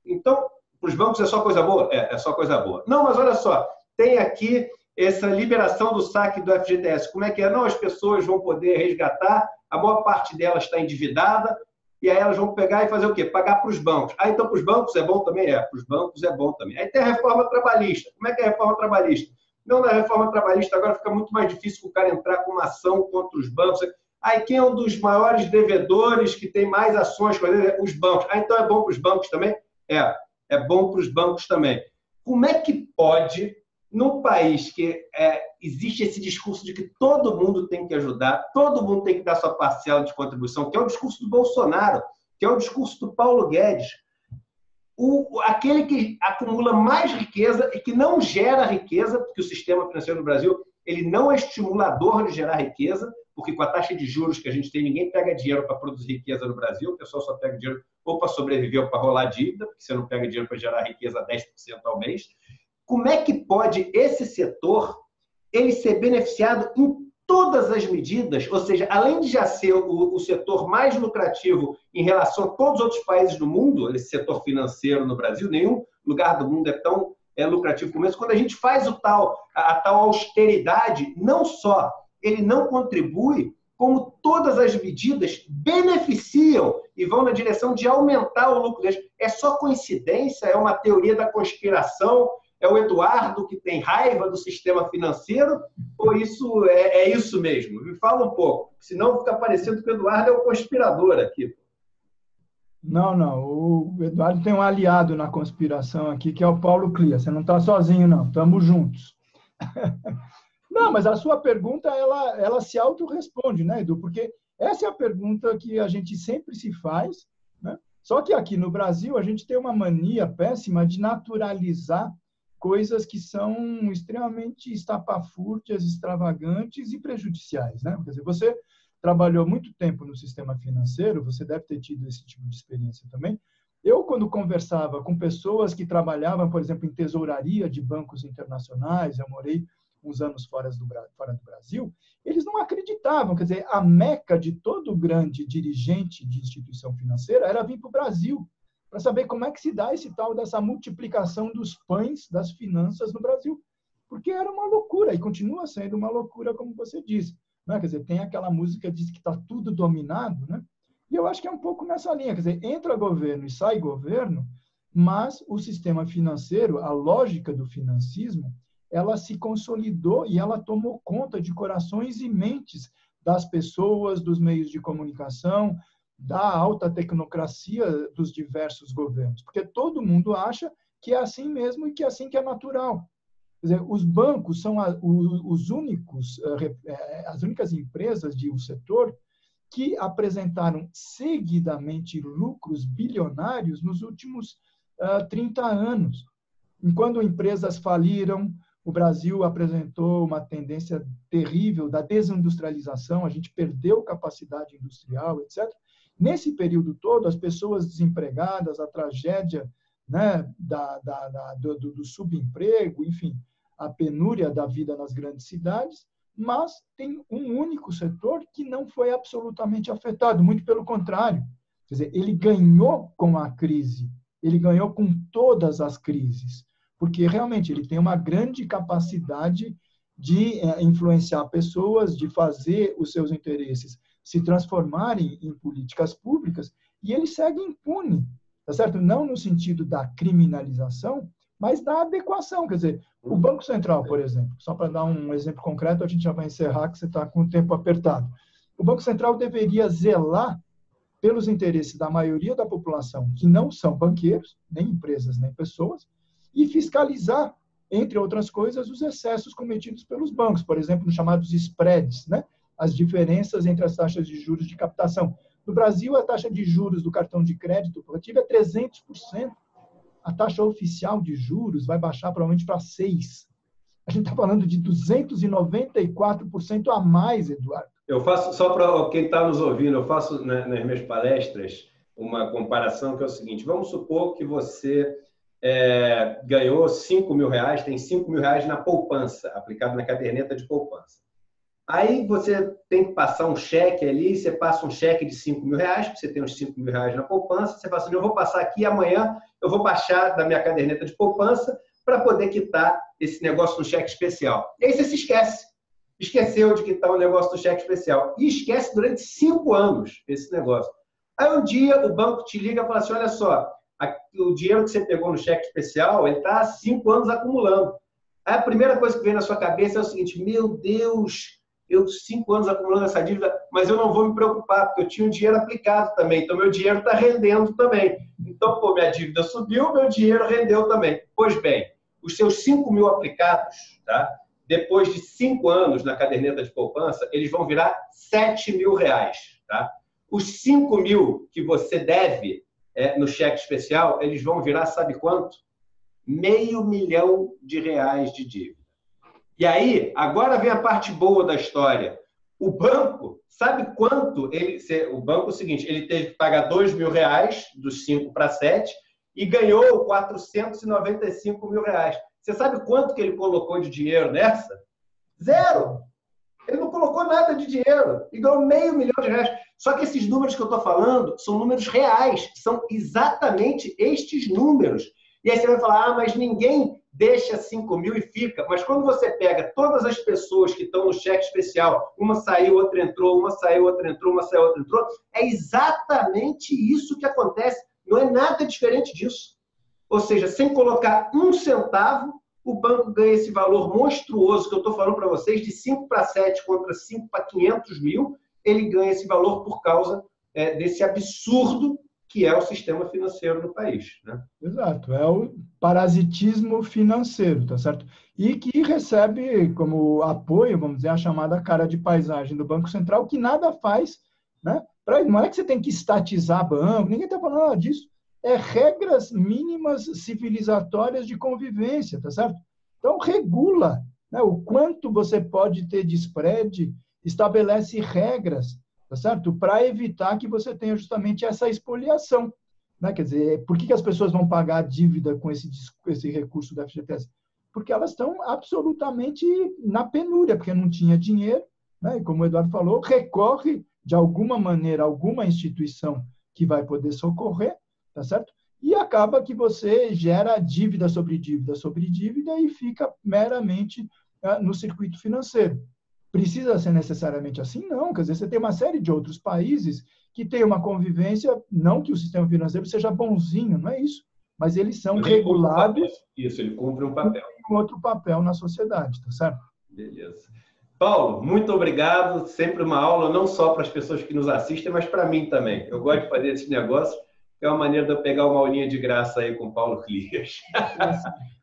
Então, para os bancos é só coisa boa? É só coisa boa. Não, mas olha só, tem aqui essa liberação do saque do FGTS. Como é que é? Não, as pessoas vão poder resgatar, a maior parte delas está endividada, e aí elas vão pegar e fazer o quê? Pagar para os bancos. Ah, então para os bancos é bom também? Para os bancos é bom também. Aí tem a reforma trabalhista. Como é que é a reforma trabalhista? Não, na reforma trabalhista agora fica muito mais difícil o cara entrar com uma ação contra os bancos. Aí quem é um dos maiores devedores que tem mais ações? Os bancos. Ah, então é bom para os bancos também? É bom para os bancos também. Como é que pode, num país que existe esse discurso de que todo mundo tem que ajudar, todo mundo tem que dar sua parcela de contribuição, que é o discurso do Bolsonaro, que é o discurso do Paulo Guedes, aquele que acumula mais riqueza e que não gera riqueza, porque o sistema financeiro do Brasil ele não é estimulador de gerar riqueza, porque com a taxa de juros que a gente tem, ninguém pega dinheiro para produzir riqueza no Brasil, o pessoal só pega dinheiro ou para sobreviver ou para rolar dívida, porque você não pega dinheiro para gerar riqueza 10% ao mês. Como é que pode esse setor ele ser beneficiado em todas as medidas, ou seja, além de já ser o setor mais lucrativo em relação a todos os outros países do mundo, esse setor financeiro no Brasil, nenhum lugar do mundo é tão lucrativo como esse, quando a gente faz a tal austeridade, não só ele não contribui, como todas as medidas beneficiam e vão na direção de aumentar o lucro deles. É só coincidência? É uma teoria da conspiração? É o Eduardo que tem raiva do sistema financeiro? Ou isso é isso mesmo? Me fala um pouco, senão fica parecendo que o Eduardo é o conspirador aqui. Não. O Eduardo tem um aliado na conspiração aqui, que é o Paulo Clia. Você não está sozinho, não. Estamos juntos. Não, mas a sua pergunta, ela se autorresponde, né, Edu? Porque essa é a pergunta que a gente sempre se faz, né? Só que aqui no Brasil, a gente tem uma mania péssima de naturalizar coisas que são extremamente estapafúrdias, extravagantes e prejudiciais, né? Quer dizer, você trabalhou muito tempo no sistema financeiro, você deve ter tido esse tipo de experiência também. Eu, quando conversava com pessoas que trabalhavam, por exemplo, em tesouraria de bancos internacionais, eu morei uns anos fora do Brasil, eles não acreditavam. Quer dizer, a meca de todo grande dirigente de instituição financeira era vir para o Brasil, para saber como é que se dá esse tal dessa multiplicação dos pães das finanças no Brasil. Porque era uma loucura, e continua sendo uma loucura, como você disse. Né? Quer dizer, tem aquela música que diz que está tudo dominado, né? E eu acho que é um pouco nessa linha. Quer dizer, entra governo e sai governo, mas o sistema financeiro, a lógica do financismo, ela se consolidou e ela tomou conta de corações e mentes das pessoas, dos meios de comunicação, da alta tecnocracia dos diversos governos. Porque todo mundo acha que é assim mesmo e que é assim que é natural. Quer dizer, os bancos são as únicas empresas de um setor que apresentaram seguidamente lucros bilionários nos últimos 30 anos. Enquanto empresas faliram, o Brasil apresentou uma tendência terrível da desindustrialização, a gente perdeu capacidade industrial, etc. Nesse período todo, as pessoas desempregadas, a tragédia, né, do subemprego, enfim, a penúria da vida nas grandes cidades, mas tem um único setor que não foi absolutamente afetado, muito pelo contrário. Quer dizer, ele ganhou com a crise, ele ganhou com todas as crises, porque realmente ele tem uma grande capacidade de influenciar pessoas, de fazer os seus interesses se transformarem em políticas públicas, e ele segue impune, tá certo? Não no sentido da criminalização, mas da adequação. Quer dizer, o Banco Central, por exemplo, só para dar um exemplo concreto, a gente já vai encerrar, que você está com o tempo apertado. O Banco Central deveria zelar pelos interesses da maioria da população, que não são banqueiros, nem empresas, nem pessoas, e fiscalizar, entre outras coisas, os excessos cometidos pelos bancos, por exemplo, os chamados spreads, né? As diferenças entre as taxas de juros de captação. No Brasil, a taxa de juros do cartão de crédito coletivo é 300%. A taxa oficial de juros vai baixar provavelmente para 6%. A gente está falando de 294% a mais, Eduardo. Eu faço, só para quem está nos ouvindo, eu faço nas minhas palestras uma comparação que é o seguinte: vamos supor que você ganhou R$5.000, tem R$5.000 na poupança, aplicado na caderneta de poupança. Aí você tem que passar um cheque ali, você passa um cheque de R$5.000, porque você tem uns R$5.000 na poupança, você fala assim, eu vou passar aqui, amanhã eu vou baixar da minha caderneta de poupança para poder quitar esse negócio no cheque especial. E aí você se esquece. Esqueceu de quitar o negócio do cheque especial. E esquece durante 5 anos esse negócio. Aí um dia o banco te liga e fala assim, olha só, o dinheiro que você pegou no cheque especial, ele está há 5 anos acumulando. Aí a primeira coisa que vem na sua cabeça é o seguinte, meu Deus, eu 5 anos acumulando essa dívida, mas eu não vou me preocupar, porque eu tinha um dinheiro aplicado também, então meu dinheiro está rendendo também. Então, pô, minha dívida subiu, meu dinheiro rendeu também. Pois bem, os seus 5.000 aplicados, tá? Depois de 5 anos na caderneta de poupança, eles vão virar R$7.000, tá? Os 5.000 que você deve no cheque especial, eles vão virar, sabe quanto? R$500 mil de dívida. E aí, agora vem a parte boa da história. O banco, sabe quanto o banco é o seguinte, ele teve que pagar R$2.000 dos 5 para 7 e ganhou R$495 mil. Você sabe quanto que ele colocou de dinheiro nessa? 0! Ele não colocou nada de dinheiro e ganhou R$500 mil. Só que esses números que eu estou falando são números reais, são exatamente estes números. E aí você vai falar, mas ninguém deixa 5.000 e fica. Mas quando você pega todas as pessoas que estão no cheque especial, uma saiu, outra entrou, uma saiu, outra entrou, uma saiu, outra entrou, é exatamente isso que acontece. Não é nada diferente disso. Ou seja, sem colocar 1 centavo, o banco ganha esse valor monstruoso que eu estou falando para vocês, de 5 para 7 contra 5 para 500 mil, ele ganha esse valor por causa desse absurdo que é o sistema financeiro no país, né? Exato, é o parasitismo financeiro, tá certo? E que recebe como apoio, vamos dizer, a chamada cara de paisagem do Banco Central, que nada faz, né? Não é que você tem que estatizar banco, ninguém está falando nada disso. É regras mínimas civilizatórias de convivência, tá certo? Então, regula, né, o quanto você pode ter de spread, estabelece regras, tá certo? Para evitar que você tenha justamente essa expoliação, né? Quer dizer, por que as pessoas vão pagar a dívida com esse recurso da FGTS? Porque elas estão absolutamente na penúria, porque não tinha dinheiro, né? E como o Eduardo falou, recorre de alguma maneira a alguma instituição que vai poder socorrer, tá certo? E acaba que você gera dívida sobre dívida sobre dívida e fica meramente no circuito financeiro. Precisa ser necessariamente assim? Não. Quer dizer, você tem uma série de outros países que têm uma convivência, não que o sistema financeiro seja bonzinho, não é isso, mas eles são regulados. Isso, ele cumpre um papel. Um outro papel na sociedade, tá certo? Beleza. Paulo, muito obrigado. Sempre uma aula, não só para as pessoas que nos assistem, mas para mim também. Eu gosto de fazer esses negócios. É uma maneira de eu pegar uma aulinha de graça aí com o Paulo Clias.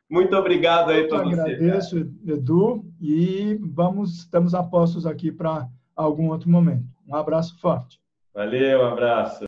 Muito obrigado aí para você. Eu agradeço, Edu, e estamos a postos aqui para algum outro momento. Um abraço forte. Valeu, um abraço.